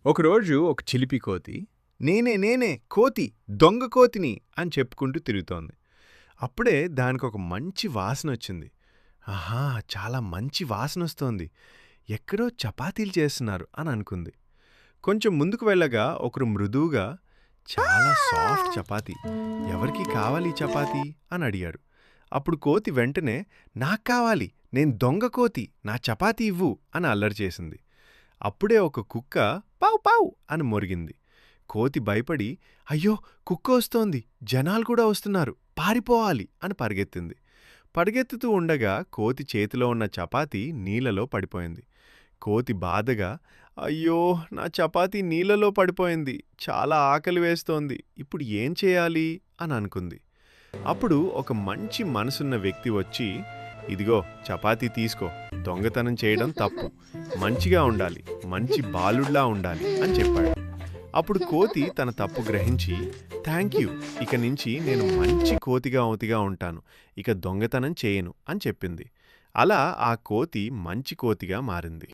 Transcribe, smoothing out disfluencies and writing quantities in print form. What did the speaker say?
ఒకరోజు ఒక చిలిపి కోతి నేనే కోతి దొంగ కోతిని అని చెప్పుకుంటూ తిరుగుతోంది. అప్పుడే దానికొక మంచి వాసనొచ్చింది. ఆహా! చాలా మంచి వాసనొస్తోంది. ఎక్కడో చపాతీలు చేస్తున్నారు అని అనుకుంది. కొంచెం ముందుకు వెళ్ళగా ఒకరు మృదువుగా చాలా సాఫ్ట్ చపాతీ. ఎవరికి కావాలి ఈ చపాతీ అని అడిగారు. అప్పుడు కోతి వెంటనే నాకు కావాలి, నేను దొంగ కోతి, నా చపాతీ ఇవ్వు అని అల్లరి చేసింది. అప్పుడే ఒక కుక్క పావ్ పావ్ అని మొరిగింది. కోతి భయపడి అయ్యో కుక్క వస్తోంది, జనాలు కూడా వస్తున్నారు, పారిపోవాలి అని పరిగెత్తింది. పరిగెత్తుతూ ఉండగా కోతి చేతిలో ఉన్న చపాతీ నీళ్లలో పడిపోయింది. కోతి బాధగా అయ్యో నా చపాతీ నీళ్లలో పడిపోయింది, చాలా ఆకలి వేస్తోంది, ఇప్పుడు ఏం చేయాలి అని అనుకుంది. అప్పుడు ఒక మంచి మనసున్న వ్యక్తి వచ్చి ఇదిగో చపాతీ తీసుకో, దొంగతనం చేయడం తప్పు, మంచిగా ఉండాలి, మంచి బాలుడ్లా ఉండాలి అని చెప్పాడు. అప్పుడు కోతి తన తప్పు గ్రహించి థ్యాంక్ యూ, ఇక నుంచి నేను మంచి కోతిగా ఉంటాను, ఇక దొంగతనం చేయను అని చెప్పింది. అలా ఆ కోతి మంచి కోతిగా మారింది.